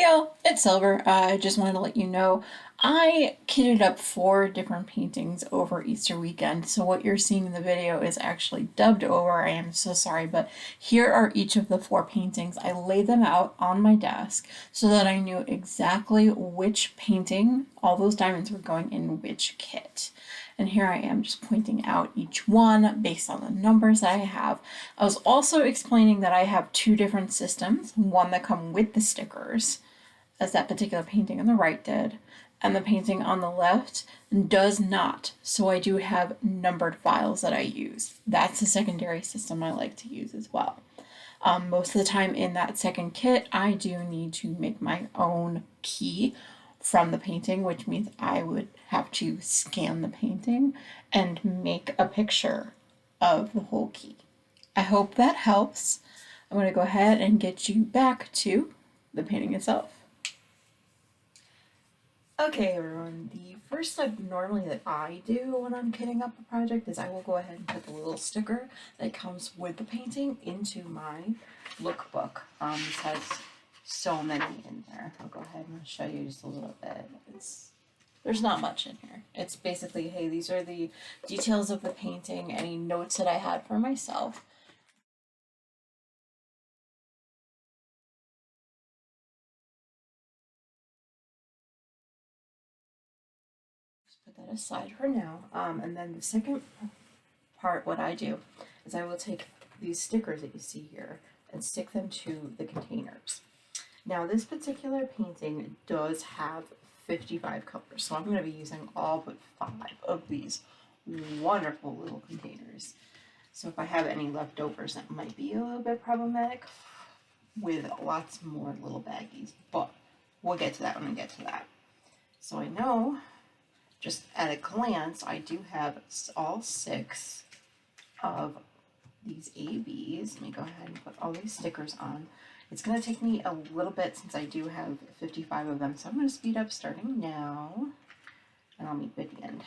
y'all, it's Silver. I just wanted to let you know I kitted up 4 different paintings over Easter weekend. So what you're seeing in the video is actually dubbed over. I am so sorry, but here are each of the 4 paintings. I laid them out on my desk so that I knew exactly which painting all those diamonds were going in which kit. And here I am just pointing out each one based on the numbers that I have. I was also explaining that I have 2 different systems, one that come with the stickers, as that particular painting on the right did, and the painting on the left does not. So I do have numbered files that I use. That's a secondary system I like to use as well. Most of the time in that second kit, I do need to make my own key from the painting, which means I would have to scan the painting and make a picture of the whole key. I hope that helps. I'm going to go ahead and get you back to the painting itself. Okay, everyone, the first step normally that I do when I'm kitting up a project is I will go ahead and put the little sticker that comes with the painting into my lookbook. This has so many in there. I'll go ahead and show you just a little bit. There's not much in here. It's basically, hey, these are the details of the painting, any notes that I had for myself. Just put that aside for now. And then the second part, what I do is I will take these stickers that you see here and stick them to the containers. Now this particular painting does have 55 colors, so I'm going to be using all but 5 of these wonderful little containers. So if I have any leftovers, that might be a little bit problematic with lots more little baggies, but we'll get to that when we get to that. So I know, just at a glance, I do have all 6 of these ABs. Let me go ahead and put all these stickers on. It's going to take me a little bit since I do have 55 of them, so I'm going to speed up starting now, and I'll meet you at the end.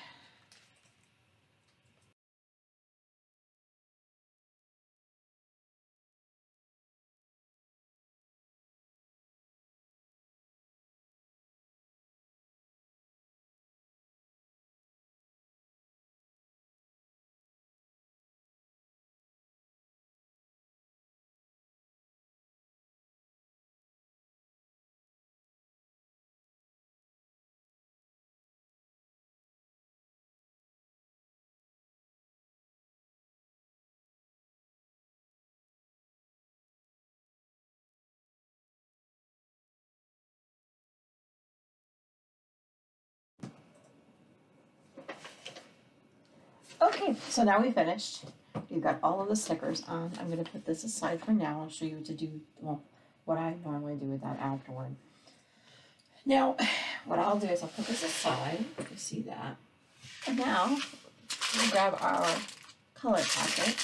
Okay, so now we finished. We've got all of the stickers on. I'm going to put this aside for now. I'll show you what to do, well, what I normally do with that afterward. Now, what I'll do is I'll put this aside. You see that. And now, we'll grab our color packet.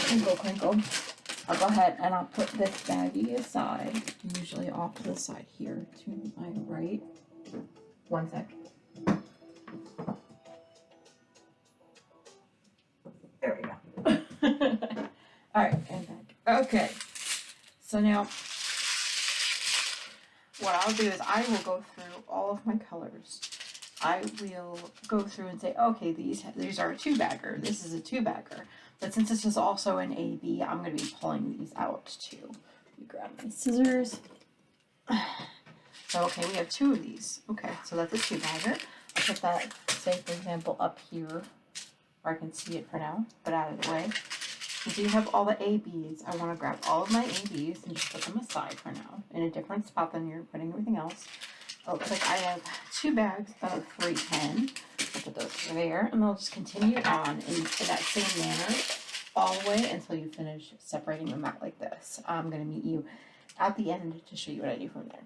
Crinkle, crinkle. I'll go ahead and I'll put this baggie aside, usually off to the side here to my right. One sec. There we go. All right, and back. Okay, so now what I'll do is I will go through all of my colors. I will go through and say, okay, these are a 2-bagger. This is a 2-bagger. But since this is also an AB, I'm going to be pulling these out too. Let me grab my scissors. So, okay, we have 2 of these. Okay, so that's a 2-bagger. I'll put that, say, for example, up here, where I can see it for now, but out of the way. Since you have all the ABs, I want to grab all of my ABs and just put them aside for now, in a different spot than you're putting everything else. It looks like I have 2 bags of 310. I'll put those there, and they'll just continue on in that same manner all the way until you finish separating them out like this. I'm going to meet you at the end to show you what I do from there.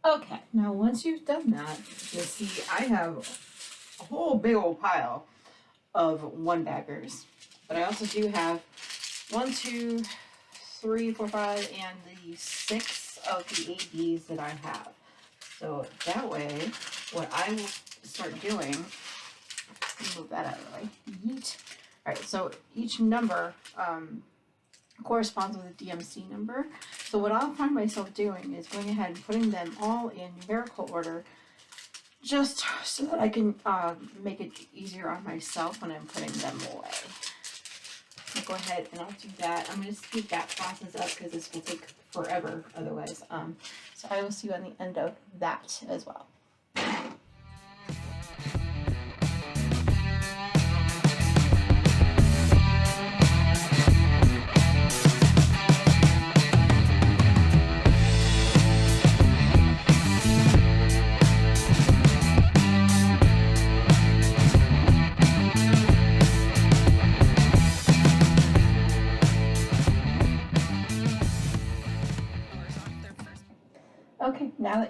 Okay, now once you've done that, you'll see I have a whole big old pile of one baggers. But I also do have 1, 2, 3, 4, 5, and the 6 of the ABs that I have. So that way, what I will start doing, move that out of the way, yeet. All right, so each number corresponds with a DMC number. So what I'll find myself doing is going ahead and putting them all in numerical order, just so that I can make it easier on myself when I'm putting them away. I'll go ahead and I'll do that. I'm going to speed that process up because this will take forever otherwise. So I will see you on the end of that as well. Okay, now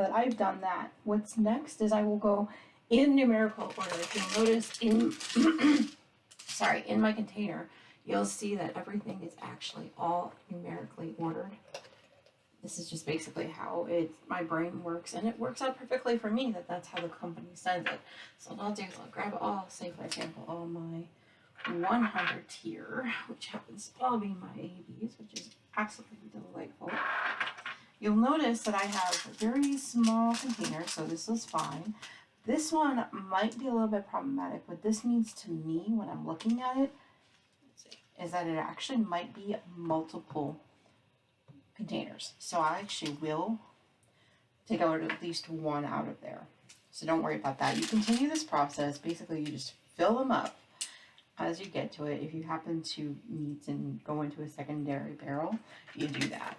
that I've done that, what's next is I will go in numerical order. If you'll notice in my container, you'll see that everything is actually all numerically ordered. This is just basically how my brain works, and it works out perfectly for me that's how the company sends it. So what I'll do is I'll grab all, say for example, all my 100 tier, which happens to all be my ABs, which is absolutely delightful. You'll notice that I have very small containers, so this is fine. This one might be a little bit problematic. What this means to me when I'm looking at it is that it actually might be multiple containers. So I actually will take out at least one out of there. So don't worry about that. You continue this process. Basically, you just fill them up as you get to it. If you happen to need to go into a secondary barrel, you do that.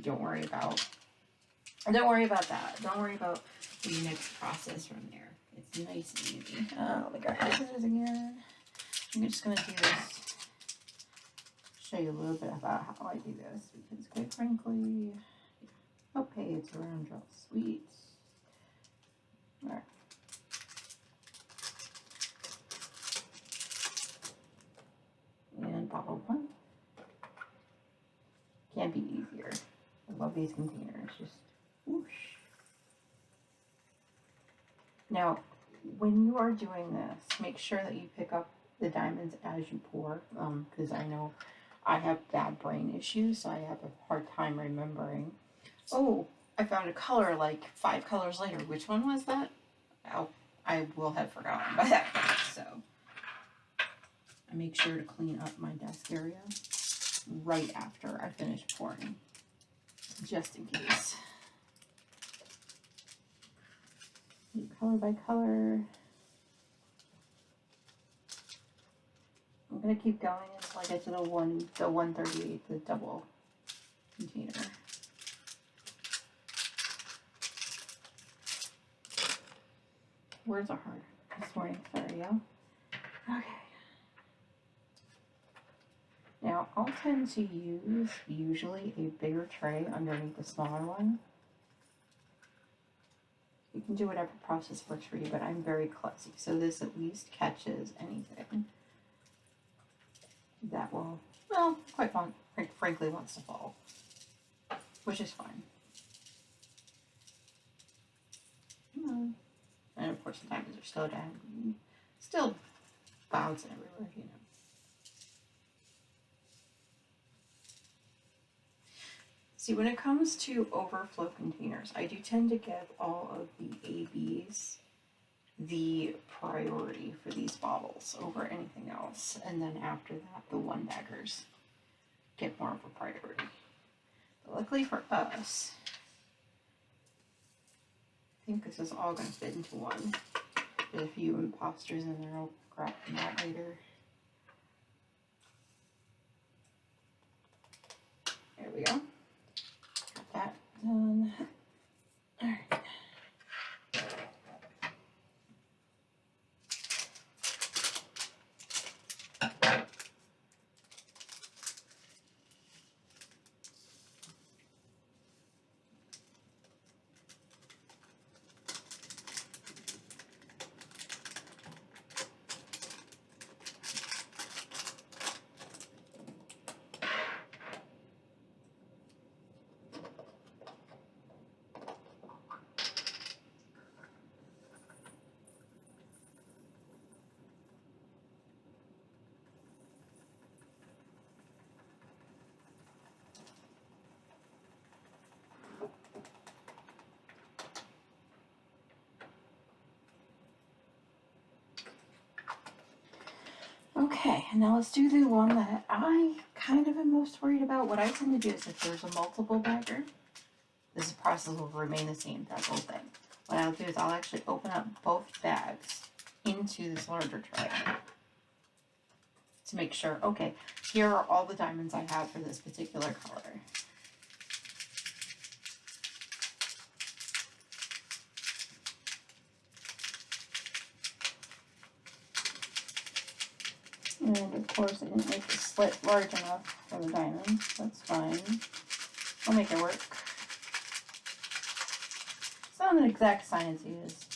Don't worry about that. Don't worry about the next process from there. It's nice and easy. Let me grab my scissors again. I'm just going to do this, show you a little bit about how I do this, because quite frankly, okay, it's around drop sweets. All right. And bottle one. Can't be easier. I love these containers. Just whoosh. Now, when you are doing this, make sure that you pick up the diamonds as you pour, because I know I have bad brain issues, so I have a hard time remembering. Oh, I found a color like 5 colors later. Which one was that? I will have forgotten by that point, so I make sure to clean up my desk area right after I finish pouring, just in case. Color by color. I'm gonna keep going until I get to the 138, the double container. Words are hard this morning, sorry, y'all. Okay. Now, I'll tend to use usually a bigger tray underneath the smaller one. You can do whatever process works for you, but I'm very klutzy, so this at least catches anything that will, well, frankly wants to fall, which is fine. And of course the diamonds are still down, still bouncing everywhere, you know. See, when it comes to overflow containers, I do tend to give all of the ABs the priority for these bottles over anything else. And then after that, the one baggers get more of a priority. But luckily for us, I think this is all going to fit into one. There's a few imposters in there. I'll grab them out later. There we go. Got that done. All right. now let's do the one that I kind of am most worried about. What I tend to do is if there's a multiple bagger, this process will remain the same, that whole thing. What I'll do is I'll actually open up both bags into this larger tray to make sure, okay, here are all the diamonds I have for this particular color. And of course I didn't make the slit large enough for the diamonds. That's fine. I'll make it work. It's not an exact science it is.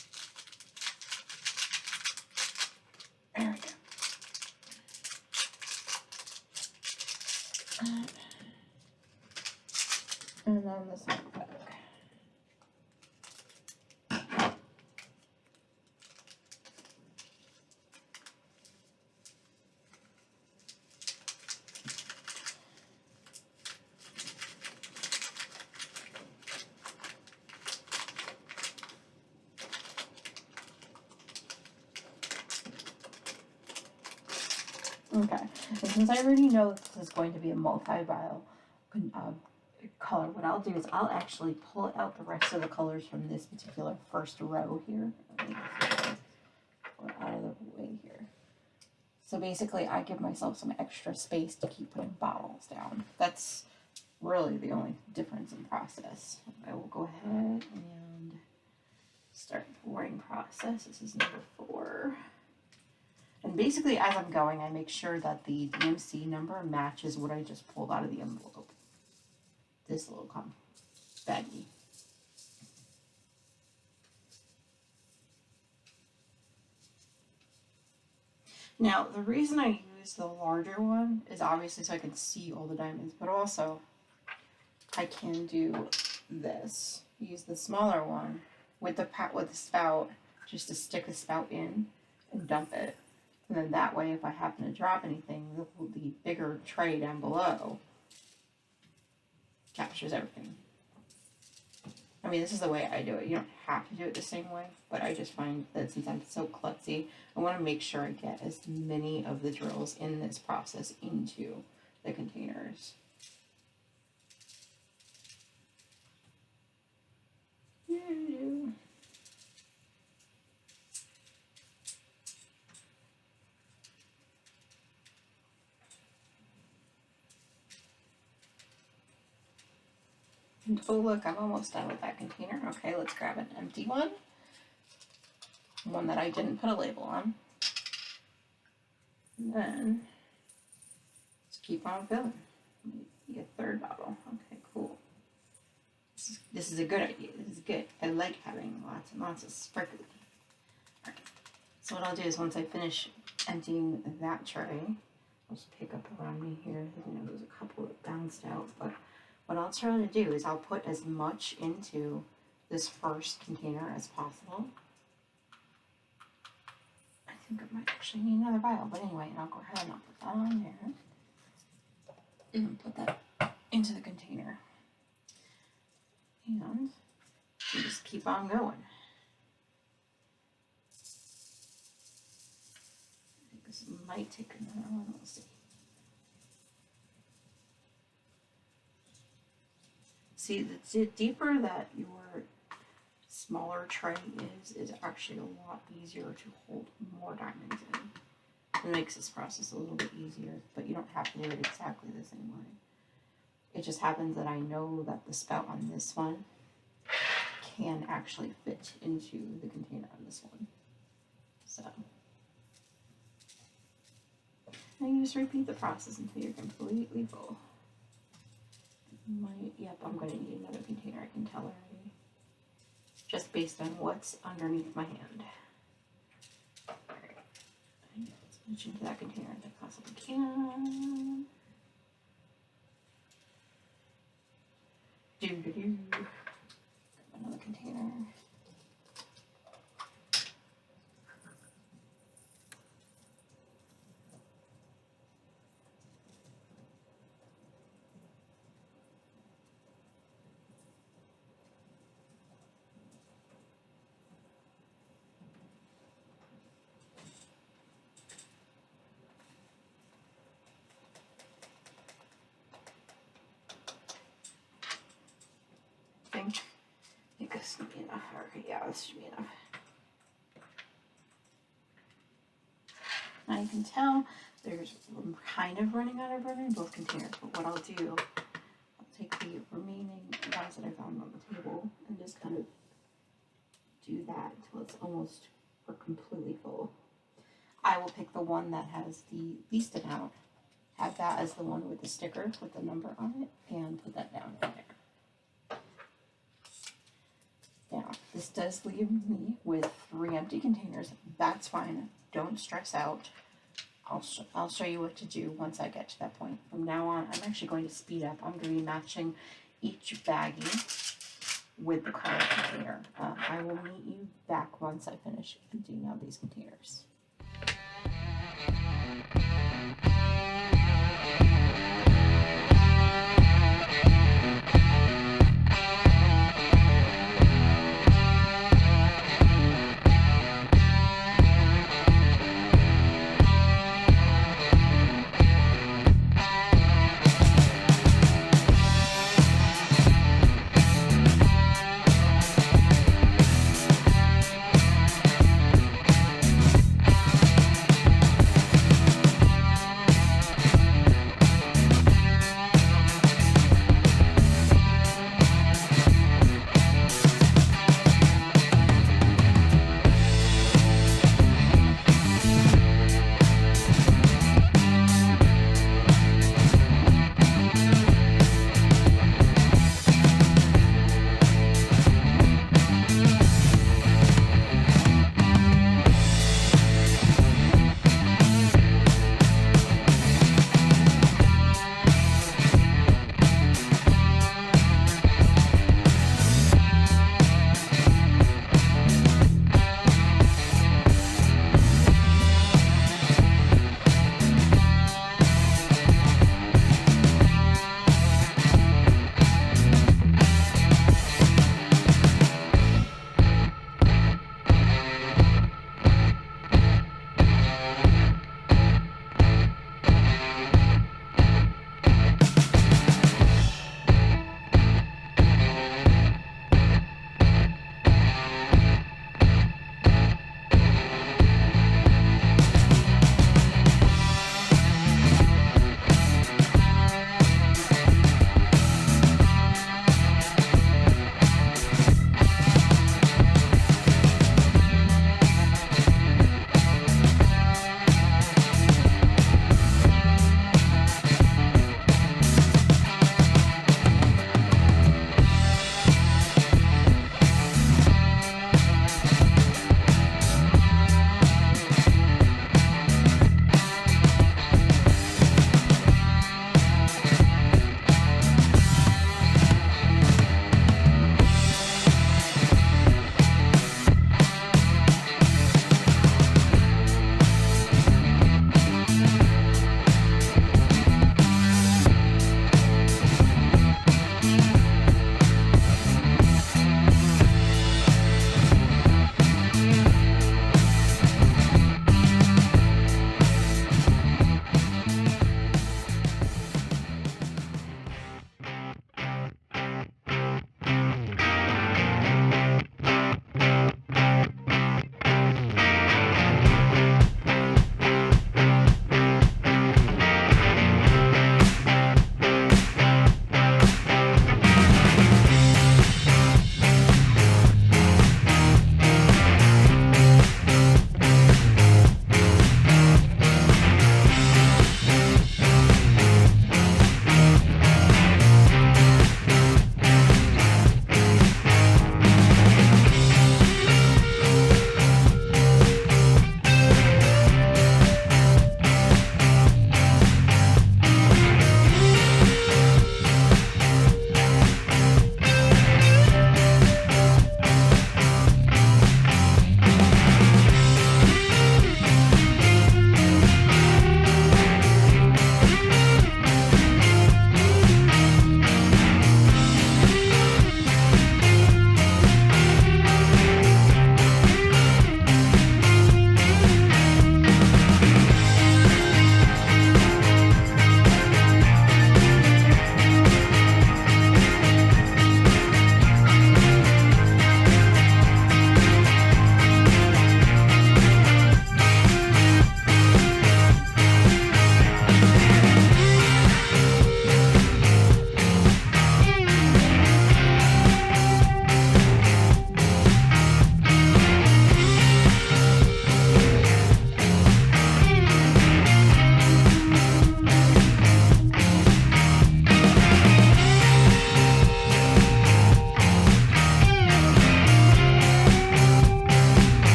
There we go. And then this one back. Okay, and since I already know this is going to be a multi-vial color, what I'll do is I'll actually pull out the rest of the colors from this particular first row here. Or out of the way here. So basically I give myself some extra space to keep putting bottles down. That's really the only difference in process. I will go ahead and start pouring process. This is number 4. And basically, as I'm going, I make sure that the DMC number matches what I just pulled out of the envelope. This little baggie. Now, the reason I use the larger one is obviously so I can see all the diamonds, but also I can do this. Use the smaller one with the spout, just to stick the spout in and dump it. And then that way, if I happen to drop anything, the bigger tray down below captures everything. I mean, this is the way I do it. You don't have to do it the same way, but I just find that since I'm so klutzy, I want to make sure I get as many of the drills in this process into the containers. And oh look, I'm almost done with that container. Okay, let's grab an empty one. One that I didn't put a label on. And then just keep on filling. Maybe a third bottle. Okay, cool. This is a good idea. This is good. I like having lots and lots of sparkly. Alright. So what I'll do is once I finish emptying that tray, I'll just pick up around me here. You know, there's a couple that bounced out, but what I'll try to do is I'll put as much into this first container as possible. I think I might actually need another vial, but anyway, I'll go ahead and I'll put that on there. And put that into the container. And we just keep on going. I think this might take another one, we'll see. See, the deeper that your smaller tray is actually a lot easier to hold more diamonds in. It makes this process a little bit easier, but you don't have to do it exactly the same way. It just happens that I know that the spout on this one can actually fit into the container on this one. So, and you just repeat the process until you're completely full. Yep, I'm going to need another container, I can tell already. Just based on what's underneath my hand. Alright, let's reach into that container as I possibly can. Grab another container. this gonna be enough. Okay, yeah, this should be enough. Now you can tell I'm kind of running out of rubber in both containers, but what I'll do, I'll take the remaining ones that I found on the table and just kind of do that until it's almost or completely full. I will pick the one that has the least amount, have that as the one with the sticker with the number on it, and put that down in there. Now, this does leave me with 3 empty containers. That's fine. Don't stress out. I'll show you what to do once I get to that point. From now on, I'm actually going to speed up. I'm going to be matching each baggie with the card container. I will meet you back once I finish emptying out these containers.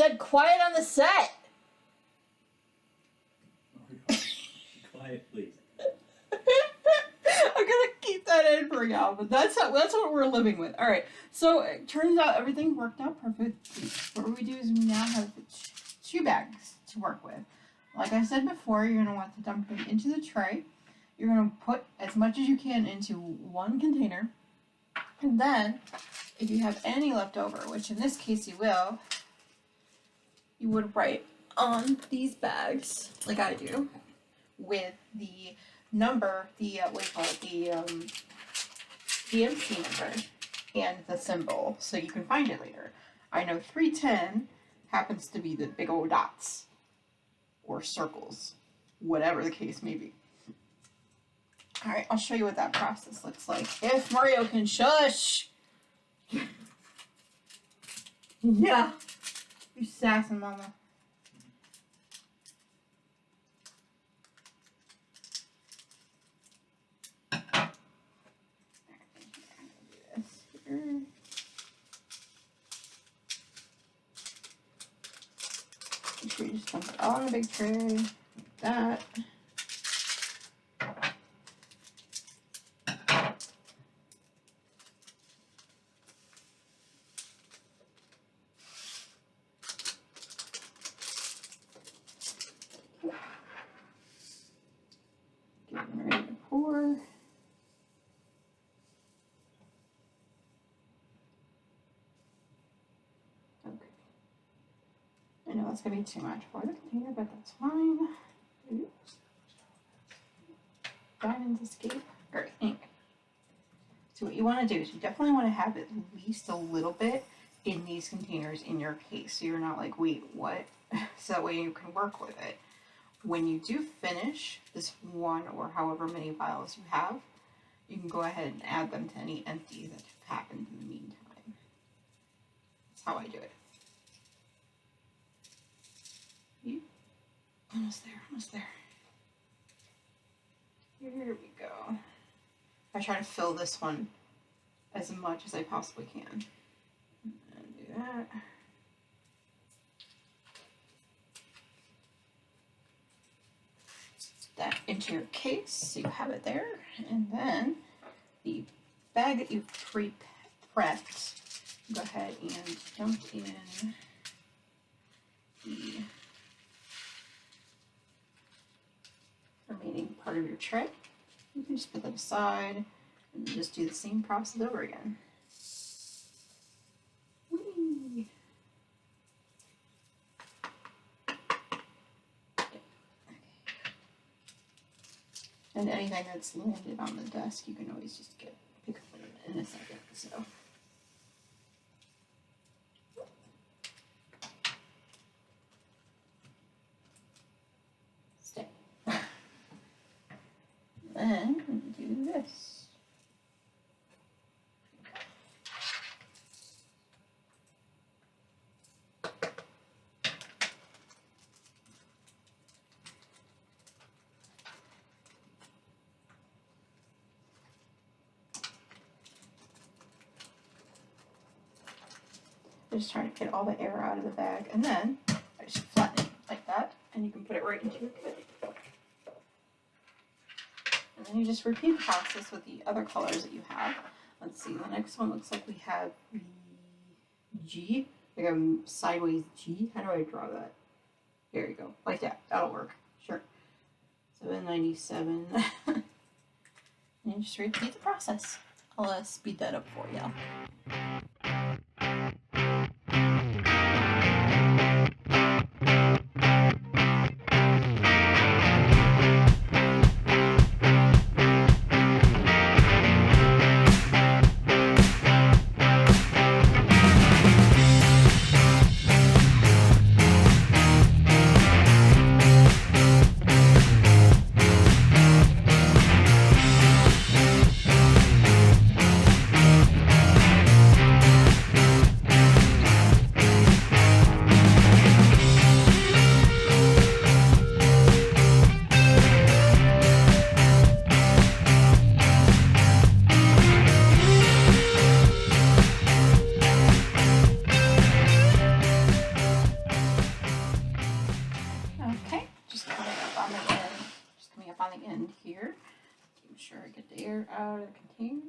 said quiet on the set. Quiet, please. I'm gonna keep that in for y'all, but that's what we're living with. All right. So it turns out everything worked out perfectly. What we do is we now have 2 bags to work with. Like I said before, you're gonna want to dump them into the tray. You're gonna put as much as you can into one container, and then if you have any left over, which in this case you will, you would write on these bags, like I do, with the number, the DMC number and the symbol, so you can find it later. I know 310 happens to be the big old dots or circles, whatever the case may be. All right, I'll show you what that process looks like. If Mario can shush. Yeah, you sassy mama. Make sure you just dump it all in the big tray, like that. Getting ready to pour. I know that's going to be too much for the container, but that's fine. Oops. Diamonds escape. Alright, anyway. So what you want to do is you definitely want to have at least a little bit in these containers in your case. So you're not like, wait, what? So that way you can work with it. When you do finish this one or however many vials you have, you can go ahead and add them to any empties that have happened in the meantime. That's how I do it. Almost there, almost there. Here we go. I try to fill this one as much as I possibly can. And do that. That into your case, so you have it there. And then the bag that you've pre-prepped, go ahead and dump in the remaining part of your tray. You can just put that aside and just do the same process over again. Whee! Okay. And anything that's landed on the desk, you can always just pick up in a second. So. Then we do this. Just trying to get all the air out of the bag, and then I just flatten it like that, and you can put it right into your kit. And then you just repeat the process with the other colors that you have. Let's see, the next one looks like we have the G, like a sideways G. How do I draw that? There you go, like that. That'll work. Sure. 797. And you just repeat the process. I'll speed that up for you. end here. Make sure I get the air out of the container.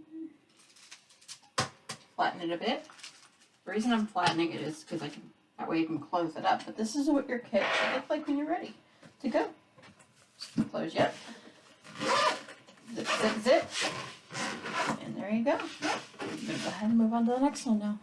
Flatten it a bit. The reason I'm flattening it is because that way you can close it up. But this is what your kit should look like when you're ready to go. Just close you up. Zip, zip, zip. And there you go. I'm going to go ahead and move on to the next one now.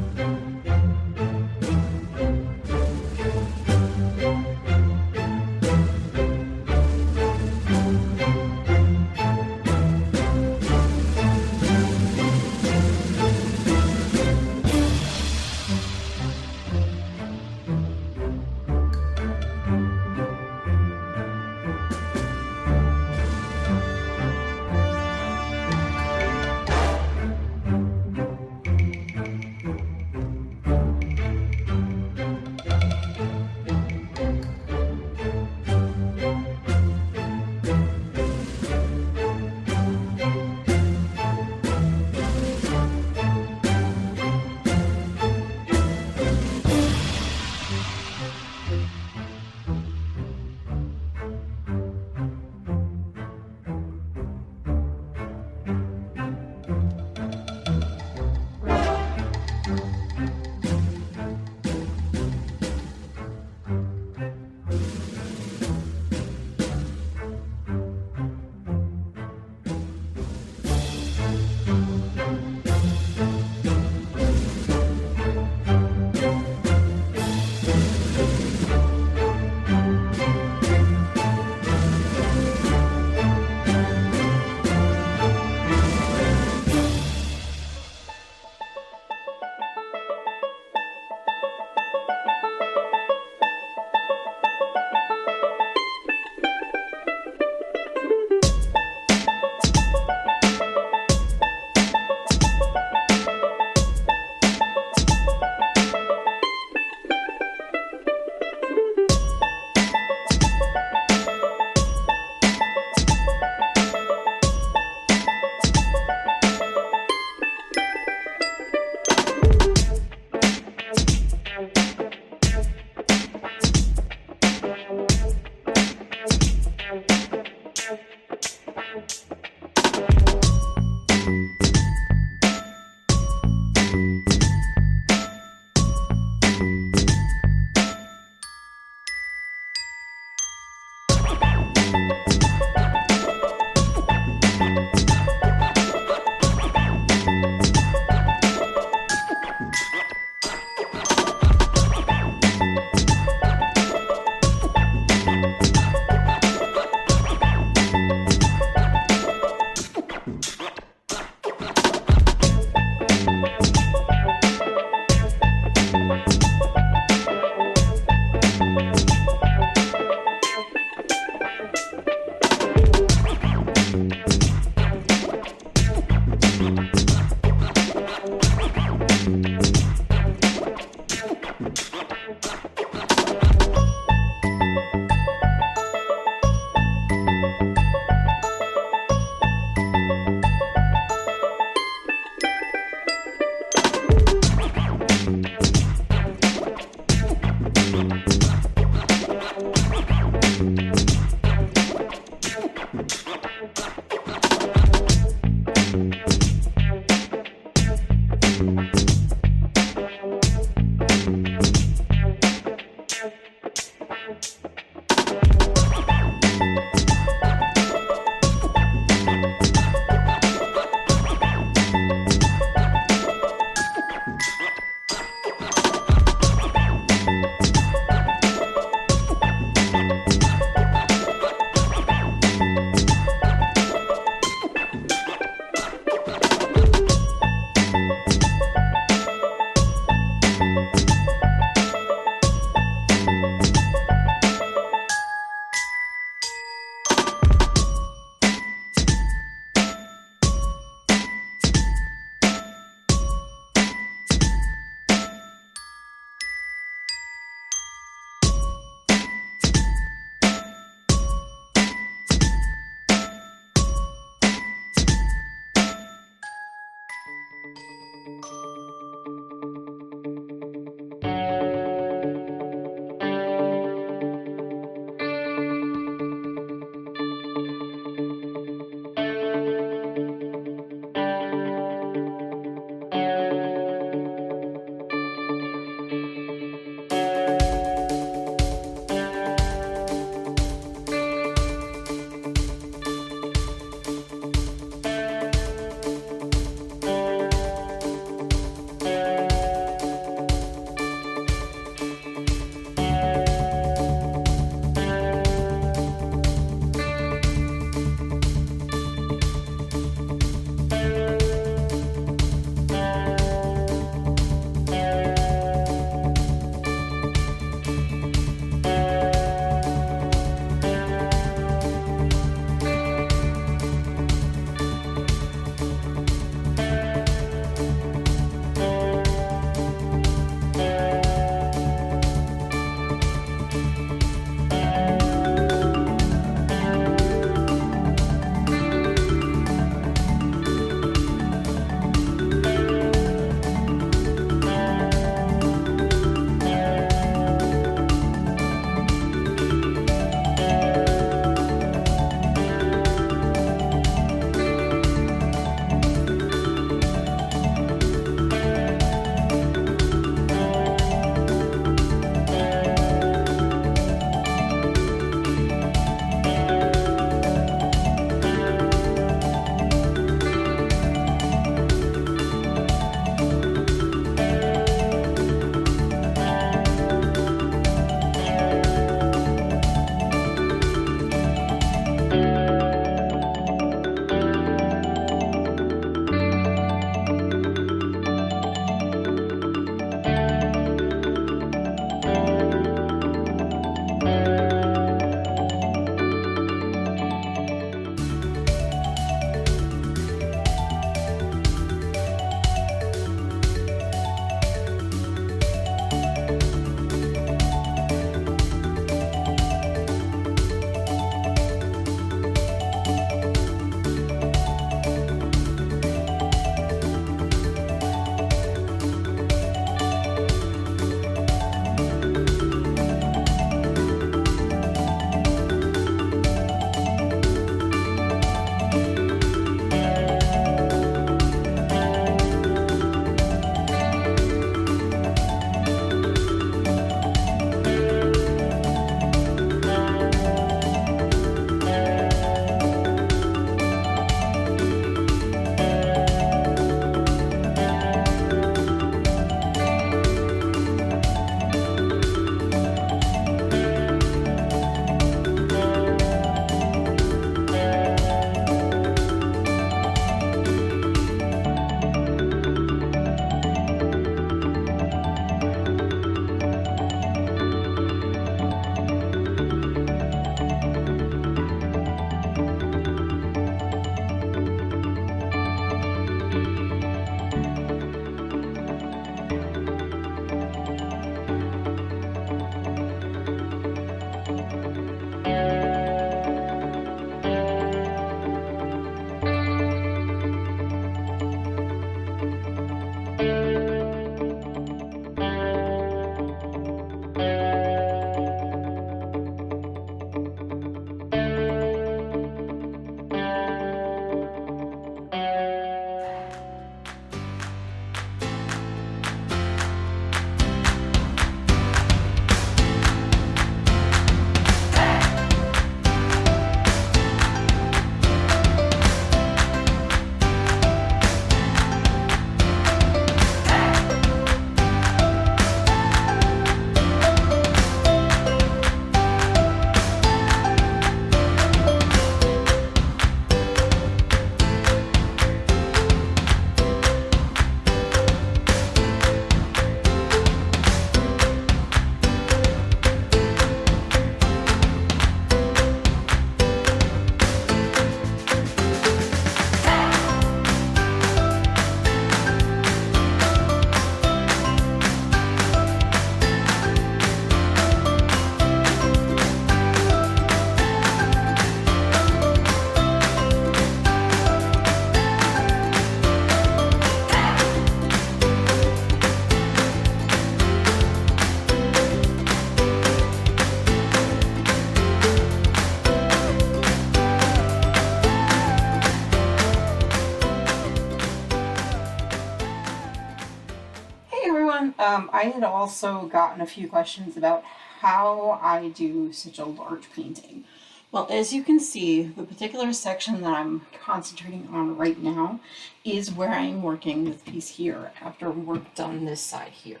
I had also gotten a few questions about how I do such a large painting. Well, as you can see, the particular section that I'm concentrating on right now is where I'm working this piece here after work done this side here.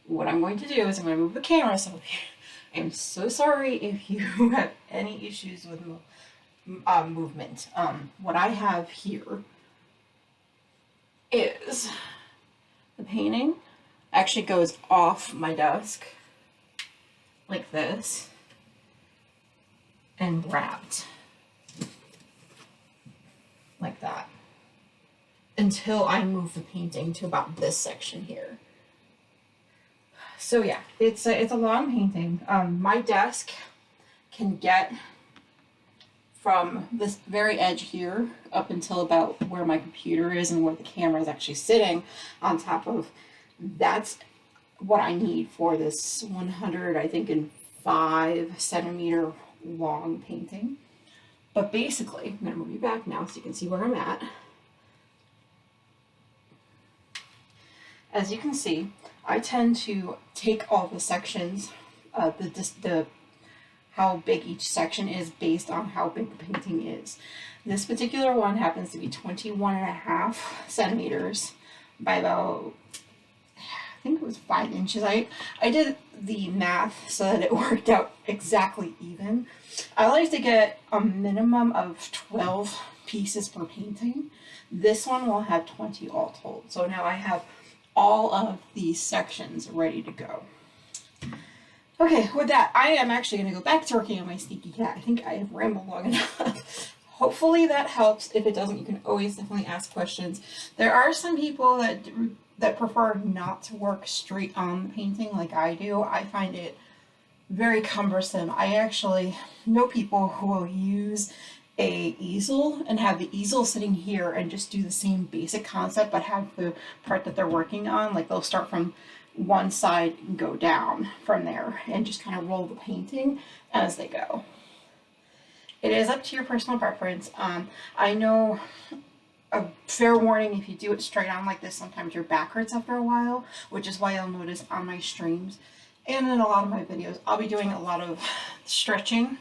What I'm going to do is I'm going to move the camera so I am so sorry if you have any issues with movement. What I have here is the painting actually goes off my desk like this and wrapped like that until I move the painting to about this section here. So yeah, it's a long painting. My desk can get from this very edge here up until about where my computer is and where the camera is actually sitting on top of. That's what I need for this 105 centimeter long painting. But basically, I'm going to move you back now so you can see where I'm at. As you can see, I tend to take all the sections, how big each section is based on how big the painting is. This particular one happens to be 21.5 centimeters by about, I think it was 5 inches. I did the math so that it worked out exactly even. I like to get a minimum of 12 pieces per painting. This one will have 20 all told. So now I have all of these sections ready to go. Okay, with that, I am actually going to go back to working on my sneaky cat. I think I have rambled long enough. Hopefully that helps. If it doesn't, you can always definitely ask questions. There are some people that prefer not to work straight on the painting like I do. I find it very cumbersome. I actually know people who will use a easel and have the easel sitting here and just do the same basic concept but have the part that they're working on, like they'll start from one side and go down from there and just kind of roll the painting as they go. It is up to your personal preference. I know, a fair warning, if you do it straight on like this, sometimes your back hurts after a while, which is why you'll notice on my streams and in a lot of my videos, I'll be doing a lot of stretching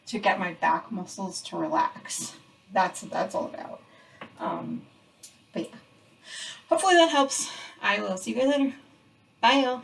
to get my back muscles to relax. That's all about. But yeah, hopefully that helps. I will see you guys later. Bye, y'all.